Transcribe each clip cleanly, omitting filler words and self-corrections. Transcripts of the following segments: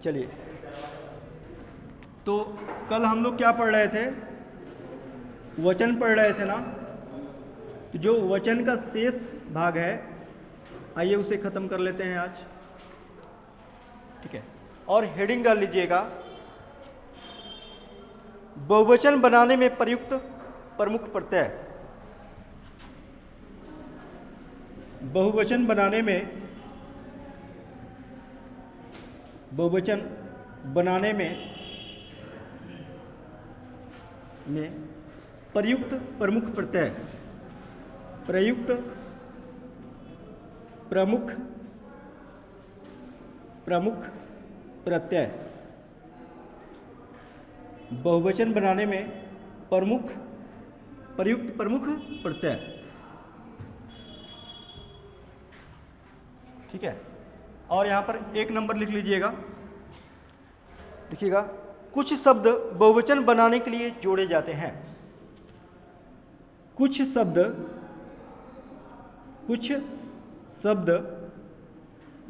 चलिए, तो कल हम लोग क्या पढ़ रहे थे? वचन पढ़ रहे थे ना। तो जो वचन का शेष भाग है, आइए उसे खत्म कर लेते हैं आज। ठीक है, और हेडिंग कर लीजिएगा, बहुवचन बनाने में प्रयुक्त प्रमुख प्रत्यय। बहुवचन बनाने में प्रयुक्त प्रमुख प्रत्यय। प्रयुक्त प्रमुख प्रत्यय। बहुवचन बनाने में प्रयुक्त प्रमुख प्रत्यय। ठीक है, और यहाँ पर एक नंबर लिख लीजिएगा, लिखिएगा, कुछ शब्द बहुवचन बनाने के लिए जोड़े जाते हैं। कुछ शब्द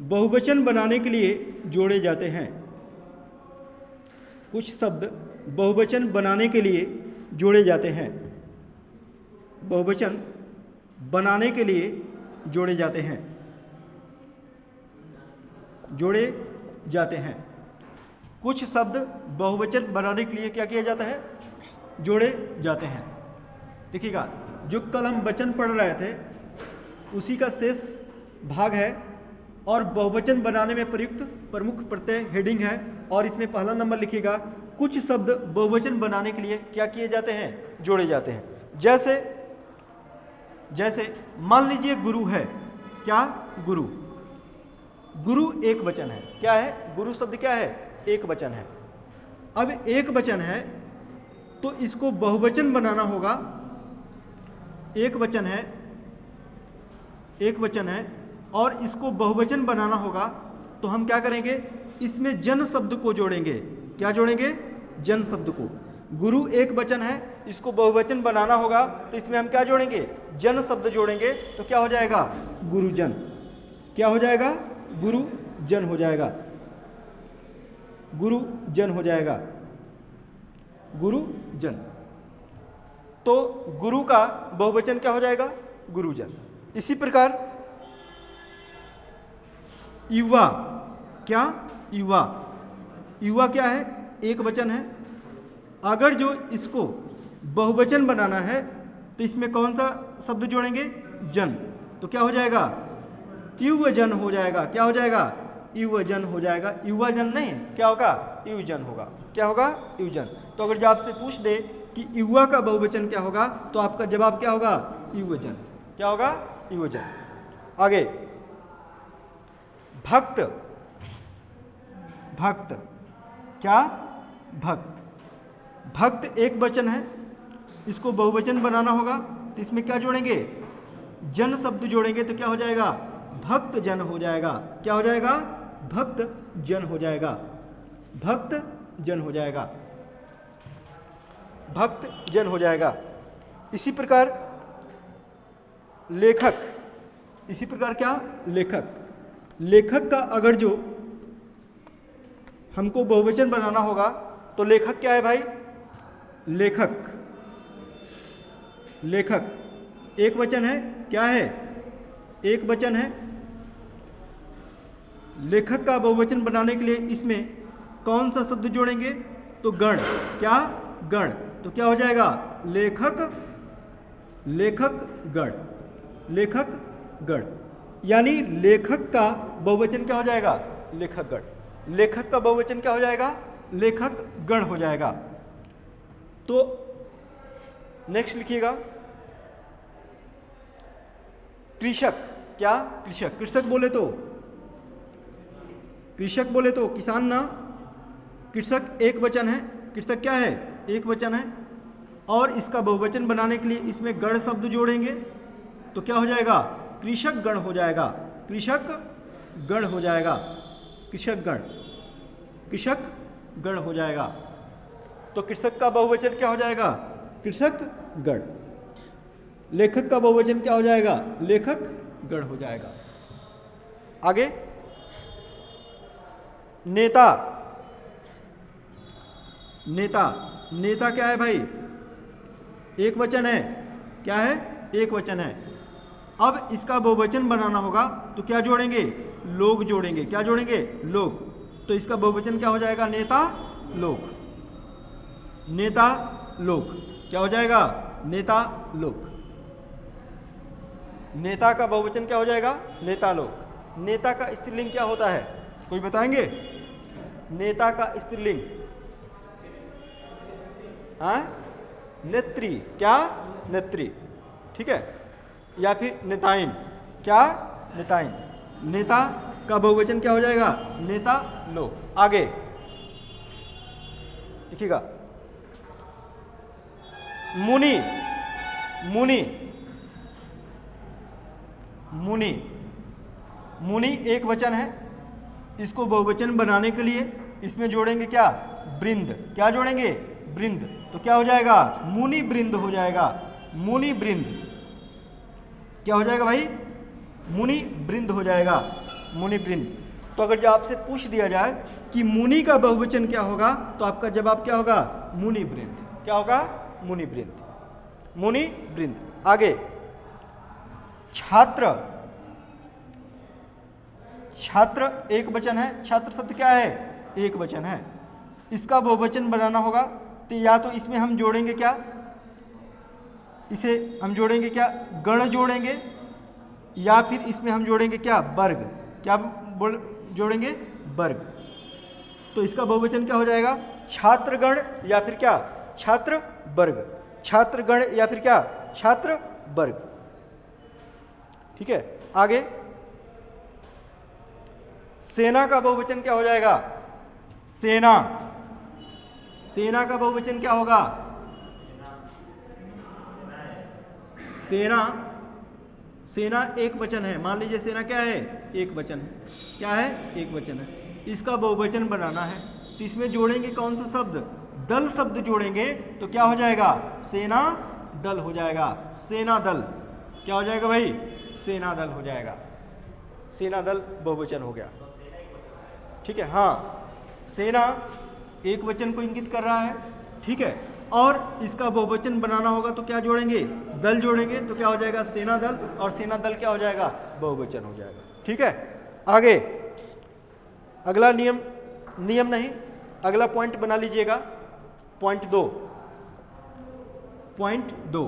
बहुवचन बनाने के लिए जोड़े जाते हैं। कुछ शब्द बहुवचन बनाने के लिए जोड़े जाते हैं। बहुवचन बनाने के लिए जोड़े जाते हैं। जोड़े जाते हैं। कुछ शब्द बहुवचन बनाने के लिए क्या किया जाता है? जोड़े जाते हैं। देखिएगा, जो कल हम वचन पढ़ रहे थे उसी का शेष भाग है, और बहुवचन बनाने में प्रयुक्त प्रमुख प्रत्यय हेडिंग है, और इसमें पहला नंबर लिखिएगा, कुछ शब्द बहुवचन बनाने के लिए क्या किए जाते हैं? जोड़े जाते हैं। जैसे मान लीजिए गुरु है। क्या? गुरु। गुरु एक वचन है। क्या है? गुरु शब्द क्या है? एक वचन है। अब एक वचन है तो इसको बहुवचन बनाना होगा। एक वचन है और इसको बहुवचन बनाना होगा, तो हम क्या करेंगे? इसमें जन शब्द को जोड़ेंगे। क्या जोड़ेंगे? जन शब्द को। गुरु एक वचन है, इसको बहुवचन बनाना होगा, तो इसमें हम क्या जोड़ेंगे? जन शब्द जोड़ेंगे। तो क्या हो जाएगा? गुरुजन। क्या हो जाएगा? गुरुजन हो जाएगा। गुरुजन हो जाएगा। गुरुजन। तो गुरु का बहुवचन क्या हो जाएगा? गुरुजन। इसी प्रकार युवा। क्या? युवा। युवा क्या है? एक वचन है। अगर जो इसको बहुवचन बनाना है तो इसमें कौन सा शब्द जोड़ेंगे? जन। तो क्या हो जाएगा? युवजन हो जाएगा। क्या हो जाएगा? युवजन हो जाएगा। युवाजन नहीं, क्या होगा? युवजन होगा। क्या होगा? युवजन। तो अगर जो आपसे पूछ दे कि युवा का बहुवचन क्या होगा, तो आपका जवाब क्या होगा? युवजन। क्या होगा? युवजन। आगे, भक्त। भक्त। क्या? भक्त। भक्त एक वचन है, इसको बहुवचन बनाना होगा, तो इसमें क्या जोड़ेंगे? जन शब्द जोड़ेंगे। तो क्या हो जाएगा? भक्त जन हो जाएगा। क्या हो जाएगा? भक्त जन हो जाएगा। भक्त जन हो जाएगा। भक्त जन हो जाएगा। इसी प्रकार लेखक। इसी प्रकार क्या? लेखक। लेखक का अगर जो हमको बहुवचन बनाना होगा, तो लेखक क्या है भाई? लेखक। लेखक एक वचन है। क्या है? एक वचन है। लेखक का बहुवचन बनाने के लिए इसमें कौन सा शब्द जोड़ेंगे? तो गण। क्या? गण। तो क्या हो जाएगा? लेखक। लेखक गण। लेखक गण। यानी लेखक का बहुवचन क्या हो जाएगा? लेखक गण। लेखक का बहुवचन क्या हो जाएगा? लेखक गण हो जाएगा। तो नेक्स्ट लिखिएगा, कृषक। क्या? कृषक। कृषक बोले तो किसान ना। कृषक एक वचन है। कृषक क्या है? एक वचन है, और इसका बहुवचन बनाने के लिए इसमें गण शब्द जोड़ेंगे। तो क्या हो जाएगा? कृषक गण हो जाएगा। कृषक गण हो जाएगा। कृषक गण। कृषक गण हो जाएगा। तो कृषक का बहुवचन क्या हो जाएगा? कृषक गण। लेखक का बहुवचन क्या हो जाएगा? लेखक गण हो जाएगा। आगे, नेता, नेता, नेता क्या है भाई? एक वचन है। क्या है? एक वचन है। अब इसका बहुवचन बनाना होगा तो क्या जोड़ेंगे? लोग जोड़ेंगे। क्या जोड़ेंगे? लोग। तो इसका बहुवचन क्या हो जाएगा? नेता लोग। नेता लोग क्या हो जाएगा? नेता लोग। नेता का बहुवचन क्या हो जाएगा? नेता लोग। नेता का स्त्रीलिंग क्या होता है? कोई बताएंगे? नेता का स्त्रीलिंग? हाँ, नेत्री। क्या? नेत्री। ठीक है। या फिर नेताइन। क्या? नेताइन। नेता का बहुवचन क्या हो जाएगा? नेता लोग। आगे देखिएगा, मुनि, मुनि, मुनि, मुनि एक वचन है। इसको बहुवचन बनाने के लिए इसमें जोड़ेंगे क्या? वृंद। क्या जोड़ेंगे? वृंद। तो क्या हो जाएगा? मुनि वृंद हो जाएगा। मुनि वृंद क्या हो जाएगा भाई? मुनि वृंद हो जाएगा। मुनि वृंद। तो अगर जो आपसे पूछ दिया जाए कि मुनि का बहुवचन क्या होगा, तो आपका जवाब क्या होगा? मुनि वृंद। क्या होगा? मुनि वृंद। मुनि वृंद। आगे, छात्र, छात्र एक वचन है। छात्र शब्द क्या है? एक वचन है। इसका बहुवचन बनाना होगा तो या तो इसमें हम जोड़ेंगे क्या? इसे हम जोड़ेंगे क्या? गण जोड़ेंगे, या फिर इसमें हम जोड़ेंगे क्या? वर्ग। क्या जोड़ेंगे? वर्ग। तो इसका बहुवचन क्या हो जाएगा? छात्रगण या फिर क्या? छात्र वर्ग। छात्रगण या फिर क्या? छात्र वर्ग। ठीक है। आगे, सेना का बहुवचन क्या हो जाएगा? सेना। सेना का बहुवचन क्या होगा? सेना। सेना एक वचन है। मान लीजिए सेना क्या है? एक वचन है। क्या है? एक वचन है। इसका बहुवचन बनाना है तो इसमें जोड़ेंगे कौन सा शब्द? दल शब्द जोड़ेंगे तो क्या हो जाएगा? सेना दल हो जाएगा। सेना दल। क्या हो जाएगा भाई? सेना दल हो जाएगा। सेना दल बहुवचन हो गया। ठीक है। हाँ, सेना एक वचन को इंगित कर रहा है। ठीक है। और इसका बहुवचन बनाना होगा तो क्या जोड़ेंगे? दल जोड़ेंगे। तो क्या हो जाएगा? सेना दल। और सेना दल क्या हो जाएगा? बहुवचन हो जाएगा। ठीक है। आगे, अगला नियम, नियम नहीं, अगला पॉइंट बना लीजिएगा। पॉइंट 2। Point 2,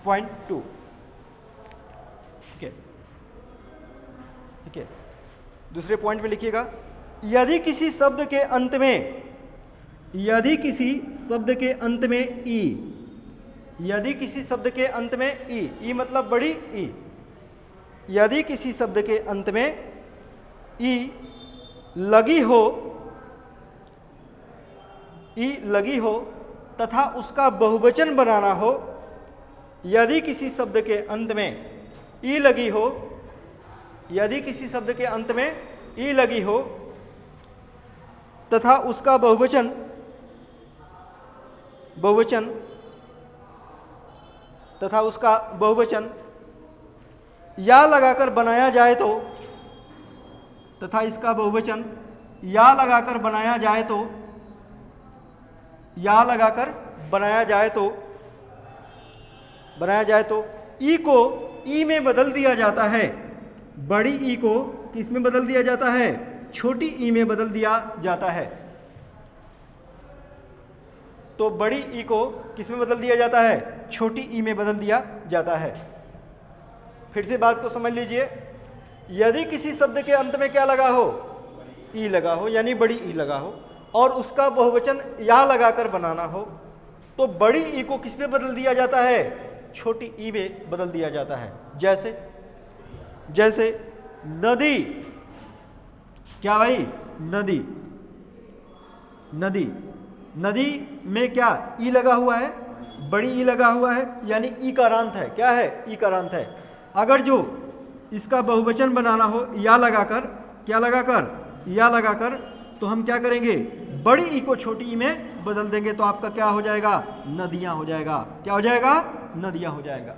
point 2। ठीक है। ठीक है। दूसरे पॉइंट में लिखिएगा, यदि किसी शब्द के अंत में, यदि किसी शब्द के अंत में ई, यदि किसी शब्द के अंत में ई, ई मतलब बड़ी ई, यदि किसी शब्द के अंत में ई लगी हो, ई लगी हो तथा उसका बहुवचन बनाना हो, यदि किसी शब्द के अंत में ई लगी हो, यदि किसी शब्द के अंत में ई लगी हो तथा उसका बहुवचन, बहुवचन तथा उसका बहुवचन या लगाकर बनाया जाए तो, तथा इसका बहुवचन या लगाकर बनाया जाए तो, या लगाकर बनाया जाए तो, बनाया जाए तो ई को ई में बदल दिया जाता है। बड़ी ई को किस में बदल दिया जाता है? छोटी ई में बदल दिया जाता है। तो बड़ी ई को किस में बदल दिया जाता है? छोटी ई में बदल दिया जाता है। फिर से बात को समझ लीजिए, यदि किसी शब्द के अंत में क्या लगा हो? ई लगा हो, यानी बड़ी ई लगा हो, और उसका बहुवचन या लगाकर बनाना हो, तो बड़ी ई को किस में बदल दिया जाता है? छोटी ई में बदल दिया जाता है। जैसे, जैसे नदी। क्या भाई? नदी। नदी, नदी में क्या ई लगा हुआ है? बड़ी ई लगा हुआ है, यानी ई कारांत है। क्या है? ई कारांत है। अगर जो इसका बहुवचन बनाना हो या लगाकर, क्या लगाकर? या लगाकर, तो हम क्या करेंगे? बड़ी ई को छोटी ई में बदल देंगे तो आपका क्या हो जाएगा? नदियां हो जाएगा। क्या हो जाएगा? नदियाँ हो जाएगा,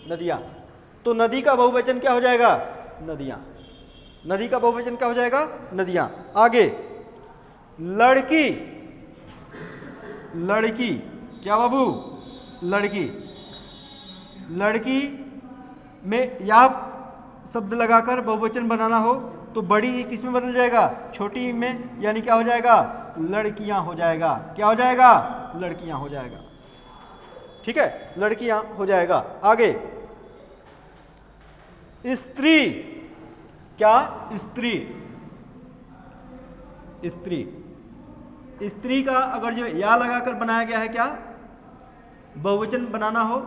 नदियाँ। तो नदी का बहुवचन क्या हो जाएगा? नदियाँ। नदी का बहुवचन क्या हो जाएगा? नदियाँ। आगे लड़की, लड़की क्या बाबू? लड़की। लड़की में या शब्द लगाकर बहुवचन बनाना हो तो बड़ी ही किस में बदल जाएगा? छोटी में, यानी क्या हो जाएगा? लड़कियां हो जाएगा। क्या हो जाएगा? लड़कियां हो जाएगा। ठीक है, लड़कियां हो जाएगा। आगे स्त्री, क्या? स्त्री। स्त्री, स्त्री का अगर जो या लगाकर बनाया गया है क्या बहुवचन बनाना हो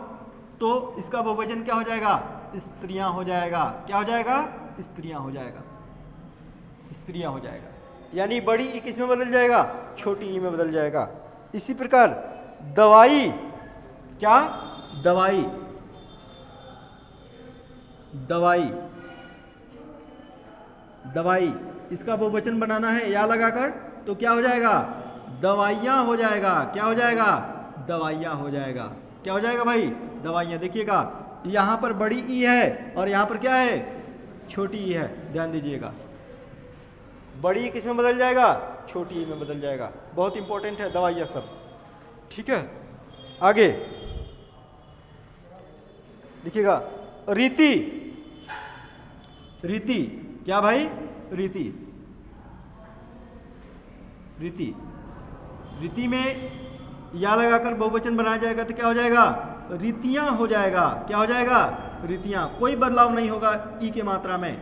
तो इसका बहुवचन क्या हो जाएगा? स्त्रियां हो जाएगा। क्या हो जाएगा? स्त्रियां हो जाएगा, स्त्रियां हो जाएगा। यानी बड़ी ई किस में बदल जाएगा? छोटी ई में बदल जाएगा। इसी प्रकार दवाई, क्या? दवाई। दवाई, दवाई इसका बहुवचन बनाना है या लगाकर तो क्या हो जाएगा? दवाइयाँ हो जाएगा। क्या हो जाएगा? दवाइयाँ हो जाएगा। क्या हो जाएगा भाई? दवाइयाँ। देखिएगा यहाँ पर बड़ी ई है और यहाँ पर क्या है? छोटी ई है। ध्यान दीजिएगा, बड़ी ई किस में बदल जाएगा? छोटी ई में बदल जाएगा। बहुत इंपॉर्टेंट है दवाइयाँ सब। ठीक है, आगे देखिएगा रीति। रीति, क्या भाई? रीति। रीति, रीति में या लगाकर बहुवचन बनाया जाएगा तो क्या हो जाएगा? रीतियां हो जाएगा। क्या हो जाएगा? रीतियां। कोई बदलाव नहीं होगा ई के मात्रा में।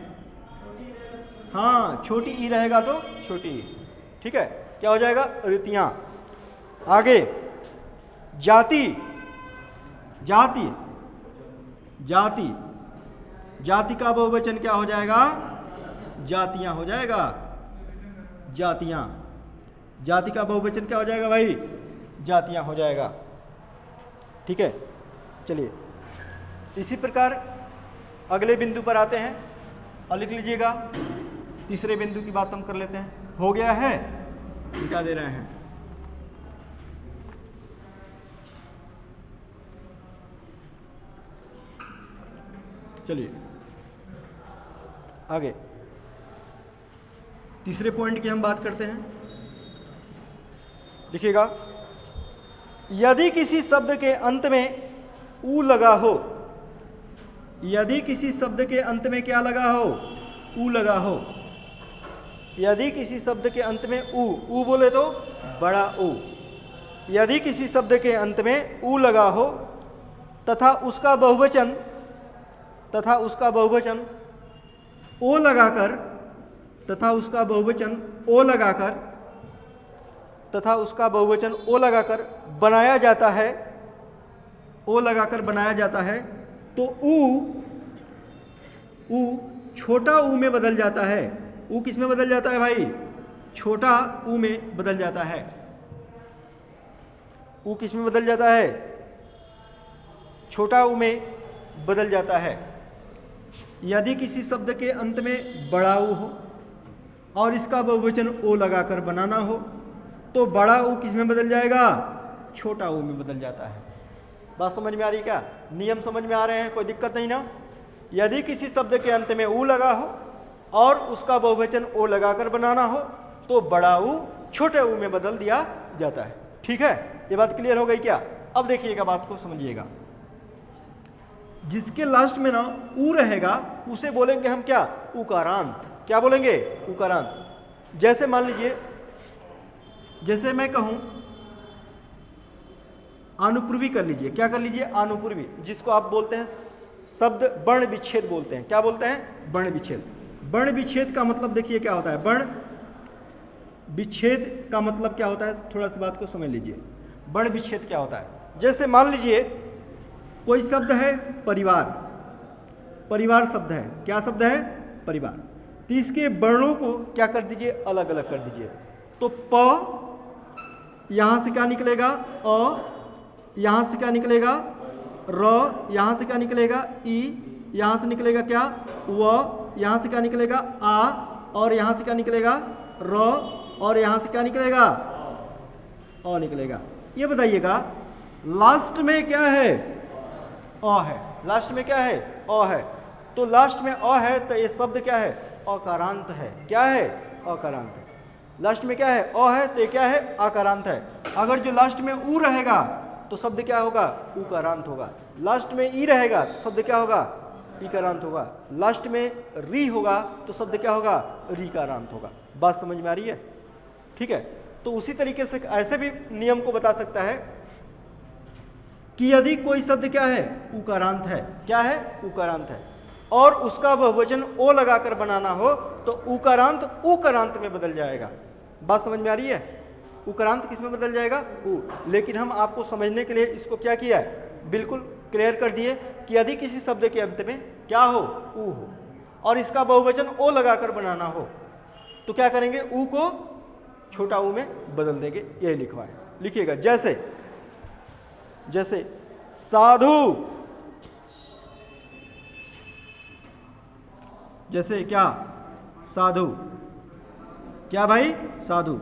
हाँ, छोटी ई रहेगा तो छोटी ई। ठीक है, क्या हो जाएगा? रीतियां। आगे जाति, जाति, जाति। जाति का बहुवचन क्या हो जाएगा? जातियां हो जाएगा। जातियां। जाति का बहुवचन क्या हो जाएगा भाई? जातियां हो जाएगा। ठीक है, चलिए इसी प्रकार अगले बिंदु पर आते हैं और लिख लीजिएगा। तीसरे बिंदु की बात हम कर लेते हैं। हो गया है, मिटा दे रहे हैं। चलिए आगे तीसरे पॉइंट की हम बात करते हैं। देखिएगा, यदि किसी शब्द के अंत में ऊ लगा हो, यदि किसी शब्द के अंत में क्या लगा हो? ऊ लगा हो। यदि किसी शब्द के अंत में ऊ बोले तो बड़ा ऊ। यदि किसी शब्द के अंत में ऊ लगा हो तथा उसका बहुवचन ओ लगाकर, तथा उसका बहुवचन ओ लगाकर बनाया जाता है, ओ लगाकर बनाया जाता है तो ऊ छोटा ऊ में बदल जाता है। ऊ किस में बदल जाता है भाई? छोटा ऊ में बदल जाता है। ऊ किस में बदल जाता है? छोटा ऊ में बदल जाता है। यदि किसी शब्द के अंत में बड़ा ऊ हो और इसका बहुवचन ओ लगाकर बनाना हो तो बड़ा ऊ किस में बदल जाएगा? छोटा ऊ में बदल जाता है। बात समझ में आ रही है क्या? नियम समझ में आ रहे हैं? कोई दिक्कत नहीं ना? यदि किसी शब्द के अंत में ऊ लगा हो और उसका बहुवचन ओ लगाकर बनाना हो तो बड़ा ऊ छोटे ऊ में बदल दिया जाता है। ठीक है, ये बात क्लियर हो गई क्या? अब देखिएगा, बात को समझिएगा। जिसके लास्ट में ना ऊ रहेगा उसे बोलेंगे हम क्या? उकारांत। क्या बोलेंगे? उकारांत। जैसे मान लीजिए, जैसे मैं कहूं अनुपूर्वी कर लीजिए। क्या कर लीजिए? अनुपूर्वी, जिसको आप बोलते हैं शब्द वर्ण विच्छेद बोलते हैं। क्या बोलते हैं? वर्ण विच्छेद। वर्ण विच्छेद का मतलब देखिए क्या होता है। वर्ण विच्छेद का मतलब क्या होता है? थोड़ा सी बात को समझ लीजिए। वर्ण विच्छेद क्या होता है? जैसे मान लीजिए कोई शब्द है परिवार, परिवार शब्द है। क्या शब्द है? परिवार। तो इसके वर्णों को क्या कर दीजिए? अलग अलग कर दीजिए। तो प यहाँ से क्या निकलेगा? अ यहाँ से क्या निकलेगा? र यहाँ से क्या निकलेगा? ई यहाँ से निकलेगा क्या? व यहाँ से क्या निकलेगा? आ और यहाँ से क्या निकलेगा? र और यहाँ से क्या निकलेगा? अ निकलेगा। ये बताइएगा लास्ट में क्या है? अ है, लास्ट में क्या है, अ है। तो लास्ट में अ है तो ये शब्द क्या है, अकारांत है। क्या है, अकारांत है। लास्ट में क्या है, अ है तो ये क्या है, अकारांत है। अगर जो लास्ट में उ रहेगा तो शब्द क्या होगा, उकारांत होगा। लास्ट में ई रहेगा तो शब्द क्या होगा, इकारांत होगा। लास्ट में री होगा तो शब्द क्या होगा, रीकारांत होगा। बात समझ में आ रही है? ठीक है। तो उसी तरीके से ऐसे भी नियम को बता सकता है कि यदि कोई शब्द क्या है, उकारांत है, क्या है, उकारांत है, और उसका बहुवचन ओ लगाकर बनाना हो तो उकारांत उकारांत में बदल जाएगा। बात समझ में आ रही है? उकारांत किस में बदल जाएगा, उ। लेकिन हम आपको समझने के लिए इसको क्या किया है, बिल्कुल क्लियर कर दिए कि यदि किसी शब्द के अंत में क्या हो, उ हो, और इसका बहुवचन ओ लगाकर बनाना हो तो क्या करेंगे, उ को छोटा ऊ में बदल देंगे। यही लिखवा है, लिखिएगा। जैसे जैसे साधु, जैसे क्या, साधु, क्या भाई, साधु।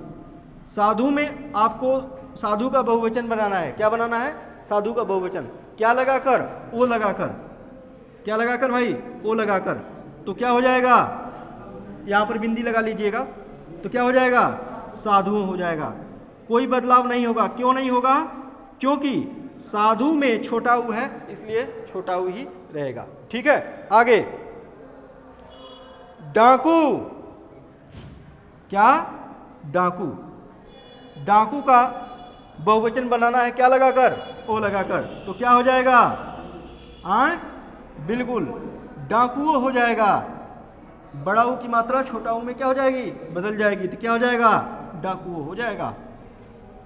साधु में आपको साधु का बहुवचन बनाना है। क्या बनाना है, साधु का बहुवचन। क्या लगाकर, ओ लगाकर। क्या लगाकर भाई, ओ लगाकर। तो क्या हो जाएगा, यहां पर बिंदी लगा लीजिएगा, तो क्या हो जाएगा, साधु हो जाएगा। कोई बदलाव नहीं होगा। क्यों नहीं होगा, क्योंकि साधु में छोटा ऊ है, इसलिए छोटा ऊ ही रहेगा। ठीक है। आगे, डाकू, क्या, डाकू। डाकू का बहुवचन बनाना है, क्या लगाकर, ओ लगाकर। तो क्या हो जाएगा, बिल्कुल डाकुओ हो जाएगा। बड़ा ऊ की मात्रा छोटा ऊ में क्या हो जाएगी, बदल जाएगी। तो क्या हो जाएगा, डाकुओ हो जाएगा,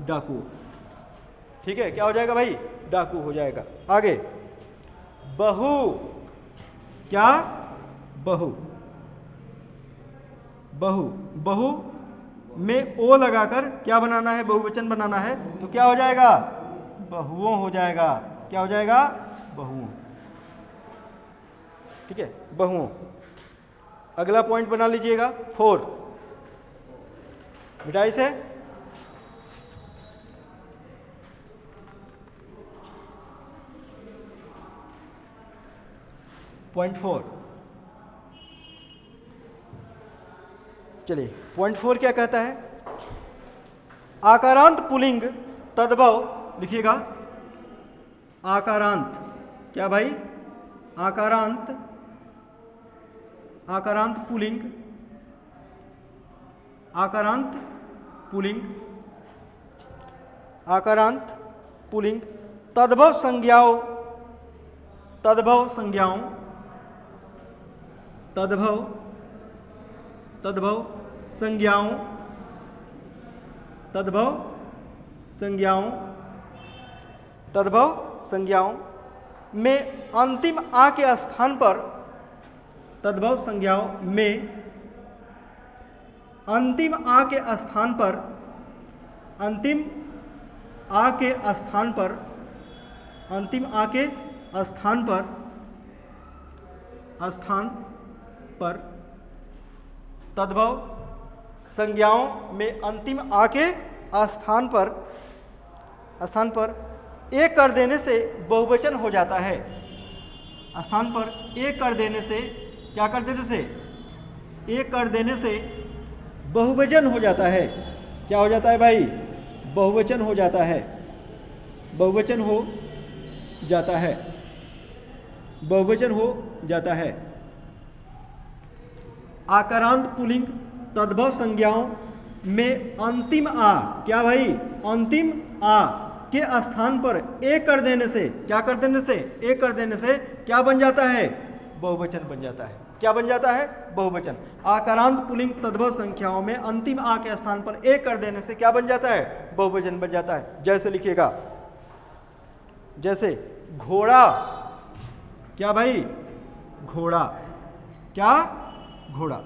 डाकू। ठीक है, क्या हो जाएगा भाई, डाकू हो जाएगा। आगे, बहु, क्या, बहु। बहु, बहु में ओ लगाकर क्या बनाना है, बहुवचन बनाना है। तो क्या हो जाएगा, बहुओं हो जाएगा। क्या हो जाएगा, बहुओं। ठीक है, बहुओं। अगला पॉइंट बना लीजिएगा 4, मिटाई से। पॉइंट 4, चलिए पॉइंट 4 क्या कहता है, आकारांत पुल्लिंग तद्भव, लिखिएगा। आकारांत, क्या भाई, आकारांत, आकारांत पुल्लिंग, आकारांत पुल्लिंग, आकारांत पुल्लिंग तद्भव संज्ञाओं, तद्भव संज्ञाओं, तद्भव, तद्भव संज्ञाओं, तद्भव संज्ञाओं, तद्भव संज्ञाओं में अंतिम आ के स्थान पर, तद्भव संज्ञाओं में अंतिम आ के स्थान पर, अंतिम आ के स्थान पर, अंतिम आ के स्थान पर, स्थान पर, तद्भव संज्ञाओं में अंतिम आ के स्थान पर, स्थान पर एक कर देने से बहुवचन हो जाता है। स्थान पर एक कर देने से, क्या कर देने से, एक कर देने से बहुवचन हो जाता है। क्या हो जाता है भाई, बहुवचन हो जाता है, बहुवचन हो जाता है, बहुवचन हो जाता है। आकारांत पुल्लिंग तद्भव संज्ञाओं में अंतिम आ, क्या भाई, अंतिम आ के स्थान पर एक कर देने से, क्या कर देने से, एक कर देने से क्या बन जाता है, बहुवचन बन जाता है। क्या बन जाता है, बहुवचन। आकारांत पुल्लिंग तद्भव संख्याओं में अंतिम आ के स्थान पर एक कर देने से क्या बन जाता है, बहुवचन बन जाता है। जैसे लिखिएगा, जैसे घोड़ा, क्या भाई, घोड़ा, क्या, घोड़ा,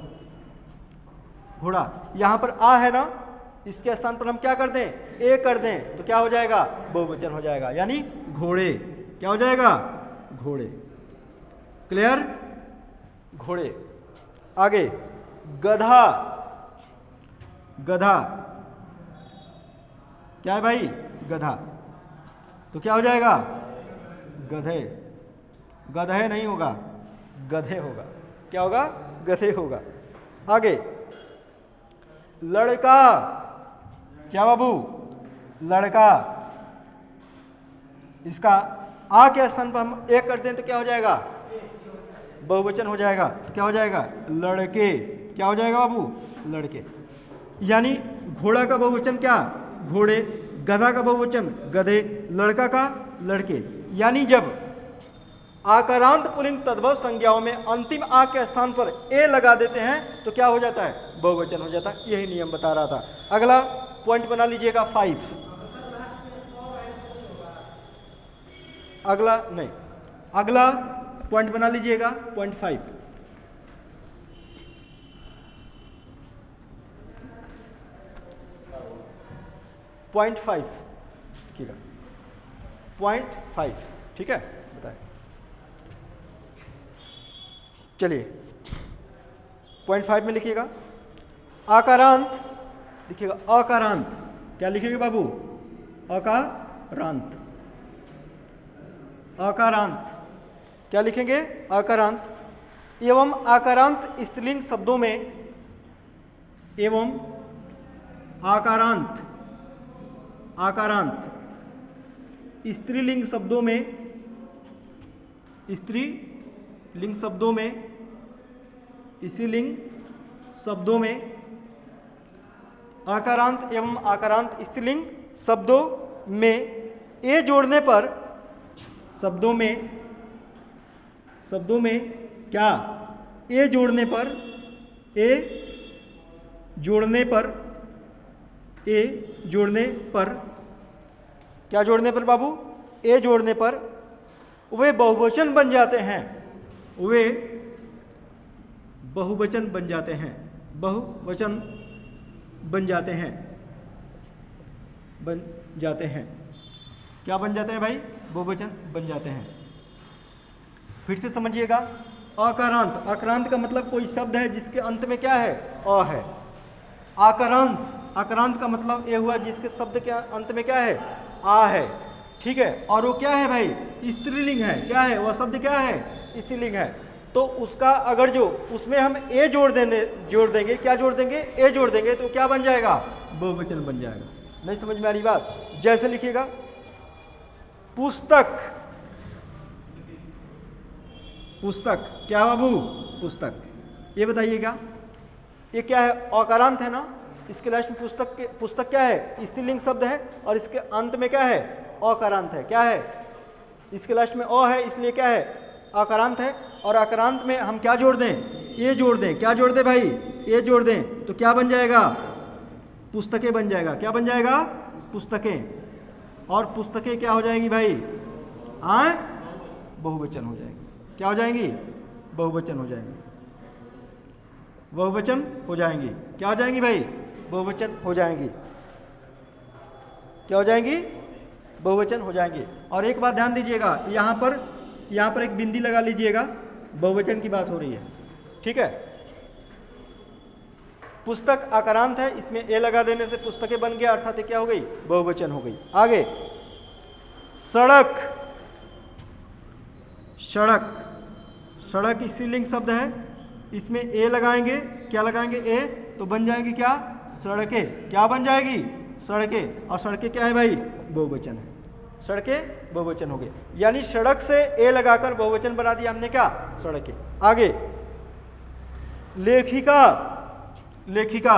घोड़ा। यहां पर आ है ना, इसके स्थान पर हम क्या कर दें, ए कर दें, तो क्या हो जाएगा, बहुवचन हो जाएगा, यानी घोड़े। क्या हो जाएगा, घोड़े। क्लियर, घोड़े। आगे, गधा, गधा, क्या है भाई, गधा। तो क्या हो जाएगा, गधे। गधे नहीं होगा, गधे होगा। क्या होगा? गधे होगा। आगे लड़का, क्या बाबू? लड़का। इसका आ के स्थान पर हम एक करते हैं तो क्या हो जाएगा? बहुवचन हो जाएगा। तो क्या हो जाएगा? लड़के। क्या हो जाएगा बाबू? लड़के। यानी घोड़ा का बहुवचन क्या? घोड़े। गधा का बहुवचन गधे। लड़का का लड़के। यानी जब आकारांत पुल्लिंग तद्भव संज्ञाओं में अंतिम आ के स्थान पर ए लगा देते हैं तो क्या हो जाता है? बहुवचन हो जाता है। यही नियम बता रहा था। अगला पॉइंट बना लीजिएगा 5। अगला पॉइंट बना लीजिएगा पॉइंट 5। पॉइंट 5 लिखिएगा। पॉइंट 5, ठीक है, बताए। चलिए पॉइंट 5 में लिखिएगा आकारांत। लिखिएगा अकारांत। क्या लिखिएगा बाबू? अकारांत। अकारांत क्या लिखेंगे? अकारांत। एवं आकारांत स्त्रीलिंग शब्दों में, एवं आकारांत स्त्रीलिंग शब्दों में, स्त्रीलिंग शब्दों में, स्त्रीलिंग शब्दों में आकारांत एवं आकारांत स्त्रीलिंग शब्दों में ए जोड़ने पर, शब्दों में क्या? ए जोड़ने पर, ए जोड़ने पर, ए जोड़ने पर, क्या जोड़ने पर बाबू? ए जोड़ने पर वे बहुवचन बन जाते हैं। वे बहुवचन बन जाते हैं। बहुवचन बन जाते हैं। बन जाते हैं। क्या बन जाते हैं भाई? बहुवचन बन जाते हैं। फिर से समझिएगा। अकारांत, आक्रांत का मतलब कोई शब्द है जिसके अंत में क्या है? अ है। आकारांत, आक्रांत का मतलब ये हुआ जिसके शब्द के अंत में क्या है? आ है। ठीक है। और वो क्या है भाई? स्त्रीलिंग है। क्या है वह शब्द? क्या है? स्त्रीलिंग है। तो उसका अगर जो उसमें हम ए जोड़ देंगे, क्या जोड़ देंगे? ए जोड़ देंगे तो क्या बन जाएगा? बहुवचन बन जाएगा। नहीं समझ में आ रही बात? जैसे लिखिएगा पुस्तक। पुस्तक क्या बाबू? पुस्तक। ये बताइएगा ये क्या है? अकारांत है ना। इसके लास्ट में पुस्तक क्या है? स्त्रीलिंग शब्द है और इसके अंत में क्या है? अकारांत है। क्या है? इसके लास्ट में अ है, इसलिए क्या है? अकारांत है। और अकारांत में हम क्या जोड़ दें? ये जोड़ दें। क्या जोड़ दें भाई? ये जोड़ दें तो क्या बन जाएगा? पुस्तकें बन जाएगा। क्या बन जाएगा? पुस्तकें। और पुस्तकें क्या हो जाएंगी भाई? हाँ, बहुवचन हो जाएंगी। क्या हो जाएंगी? बहुवचन हो जाएंगी। बहुवचन हो जाएंगी। क्या हो जाएंगी भाई? बहुवचन हो जाएंगी। क्या हो जाएंगी? बहुवचन हो जाएंगी। और एक बात ध्यान दीजिएगा, यहाँ पर एक बिंदी लगा लीजिएगा। बहुवचन की बात हो रही है। ठीक है। पुस्तक आकारांत है, इसमें ए लगा देने से पुस्तकें बन गया, अर्थात क्या हो गई? बहुवचन हो गई। आगे सड़क। सड़क, सड़क स्त्रीलिंग शब्द है। इसमें ए लगाएंगे। क्या लगाएंगे? ए, तो बन जाएंगी क्या? सड़कें। क्या बन जाएगी? सड़कें। और सड़कें क्या है भाई? बहुवचन है। सड़कें बहुवचन हो गए। यानी सड़क से ए लगाकर बहुवचन बना दिया हमने। क्या? सड़कें। आगे लेखिका। लेखिका,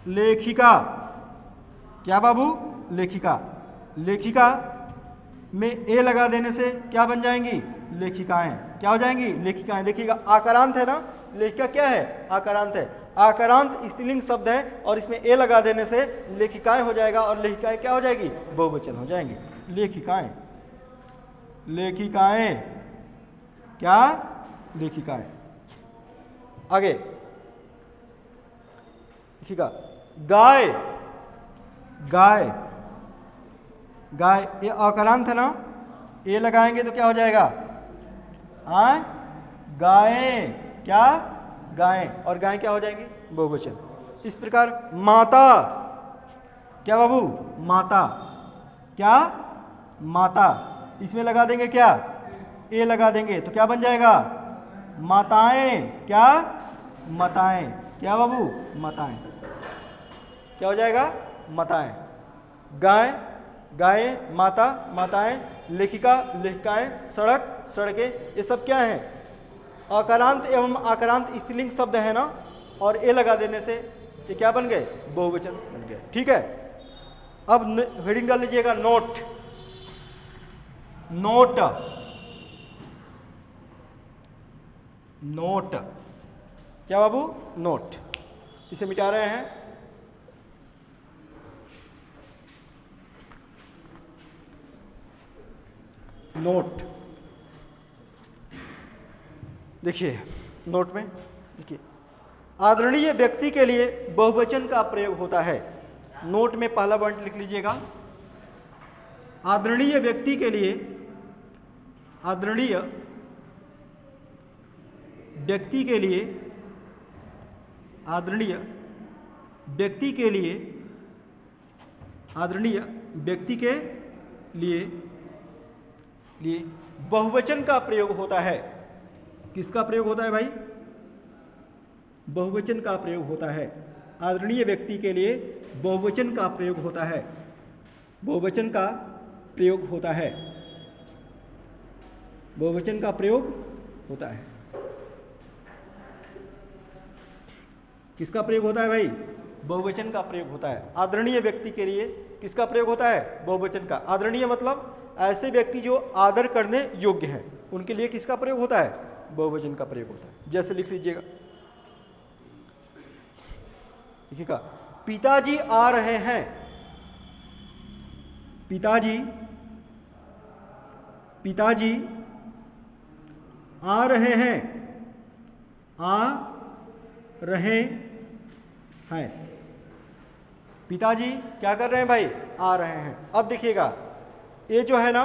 लेखिका क्या बाबू? लेखिका। लेखिका में ए लगा देने से क्या बन जाएंगी? लेखिकाएं। क्या हो जाएंगी? लेखिकाएं। देखिएगा आकारांत है ना। लेखिका क्या है? आकारांत है। आकारांत स्त्रीलिंग शब्द है और इसमें ए लगा देने से लेखिकाएं हो जाएगा। और लेखिकाएं क्या हो जाएगी? बहुवचन हो जाएंगी। लेखिकाएं। लेखिकाएं क्या? लेखिकाएं। आगे देखिएगा गाय। गाय, गाय ये अकारांत है ना। ए लगाएंगे तो क्या हो जाएगा? हाँ, गायें। क्या? गायें। और गायें क्या हो जाएंगी? बहुवचन। इस प्रकार माता। क्या बाबू? माता। क्या? माता। इसमें लगा देंगे क्या? ए लगा देंगे तो क्या बन जाएगा? माताएं। क्या? माताएं। क्या बाबू? माताएं। क्या हो जाएगा? माताएं। गाय, गाय, माता, माताएं, लेखिका, लेखिकाएं, सड़क, सड़कें, ये सब क्या है? अकारांत एवं आकारांत स्त्रीलिंग शब्द है ना, और ए लगा देने से ये क्या बन गए? बहुवचन बन गए। ठीक है, अब हेडिंग डाल लीजिएगा नोट। Note, note. क्या बाबू? नोट। इसे मिटा रहे हैं। नोट, देखिए नोट में देखिए, आदरणीय व्यक्ति के लिए बहुवचन का प्रयोग होता है। नोट में पहला पॉइंट लिख लीजिएगा। आदरणीय व्यक्ति के लिए, आदरणीय व्यक्ति के लिए, आदरणीय व्यक्ति के लिए, आदरणीय व्यक्ति के लिए बहुवचन का प्रयोग होता है। किसका प्रयोग होता है भाई? बहुवचन का प्रयोग होता है। आदरणीय व्यक्ति के लिए बहुवचन का प्रयोग होता है। बहुवचन का प्रयोग होता है। बहुवचन का प्रयोग होता है। किसका प्रयोग होता है भाई? बहुवचन का प्रयोग होता है। आदरणीय व्यक्ति के लिए किसका प्रयोग होता है? बहुवचन का। आदरणीय मतलब ऐसे व्यक्ति जो आदर करने योग्य हैं, उनके लिए किसका प्रयोग होता है? बहुवचन का प्रयोग होता है। जैसे लिख लीजिएगा, देखिएगा, पिताजी आ रहे हैं। पिताजी, पिताजी आ रहे हैं। आ रहे हैं। पिताजी क्या कर रहे हैं भाई? आ रहे हैं। अब देखिएगा, ये जो है ना,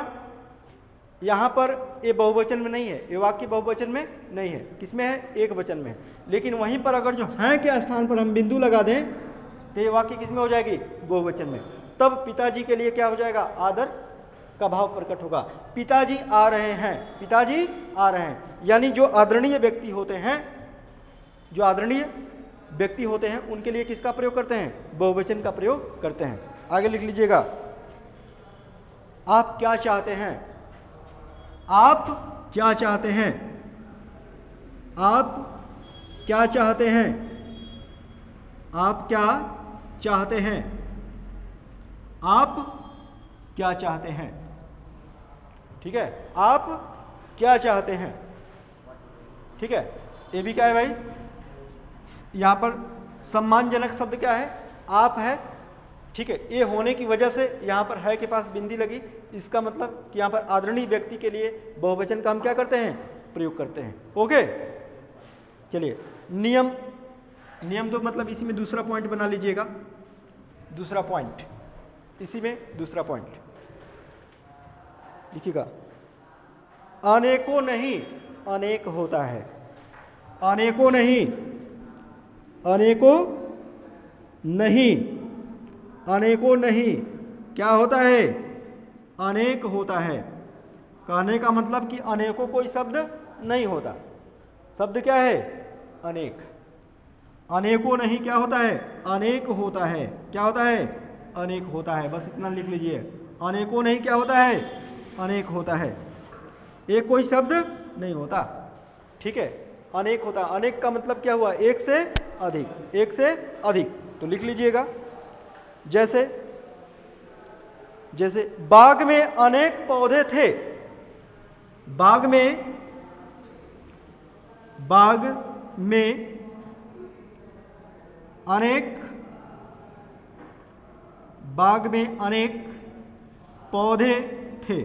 यहाँ पर ये बहुवचन में नहीं है, ये वाक्य बहुवचन में नहीं है। किसमें है? एक वचन में है। लेकिन वहीं पर अगर जो हैं के स्थान पर हम बिंदु लगा दें तो ये वाक्य किसमें हो जाएगी? बहुवचन में। तब पिताजी के लिए क्या हो जाएगा? आदर का भाव प्रकट होगा। पिताजी आ रहे हैं। पिताजी आ रहे हैं, यानी जो आदरणीय व्यक्ति होते हैं, जो आदरणीय व्यक्ति होते हैं, उनके लिए किसका प्रयोग करते हैं? बहुवचन का प्रयोग करते हैं। आगे लिख लीजिएगा, आप क्या चाहते हैं? आप क्या चाहते हैं? आप क्या चाहते हैं? आप क्या चाहते हैं? आप क्या चाहते हैं? ठीक है, आप क्या चाहते हैं? ठीक है, ये भी क्या है भाई? यहाँ पर सम्मानजनक शब्द क्या है? आप है। ठीक है, ये होने की वजह से यहाँ पर है के पास बिंदी लगी। इसका मतलब कि यहाँ पर आदरणीय व्यक्ति के लिए बहुवचन का हम क्या करते हैं? प्रयोग करते हैं। ओके, चलिए नियम। नियम दो मतलब इसी में दूसरा पॉइंट बना लीजिएगा। दूसरा पॉइंट, इसी में दूसरा पॉइंट लिखिएगा, अनेकों नहीं अनेक होता है। अनेकों नहीं, अनेकों नहीं, अनेकों नहीं क्या होता है? अनेक होता है। कहने का मतलब कि अनेकों कोई शब्द नहीं होता। शब्द क्या है? अनेक। अनेकों नहीं क्या होता है? अनेक होता है। क्या होता है? अनेक होता है। बस इतना लिख लीजिए, अनेकों नहीं क्या होता है? अनेक होता है। एक कोई शब्द नहीं होता। ठीक है, अनेक होता। अनेक का मतलब क्या हुआ? एक से अधिक। एक से अधिक। तो लिख लीजिएगा, जैसे जैसे बाग में अनेक पौधे थे। बाग में, बाग में अनेक, बाग में अनेक पौधे थे।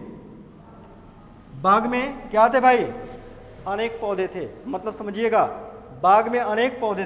बाग में क्या थे भाई? अनेक पौधे थे। मतलब समझिएगा, बाग में अनेक पौधे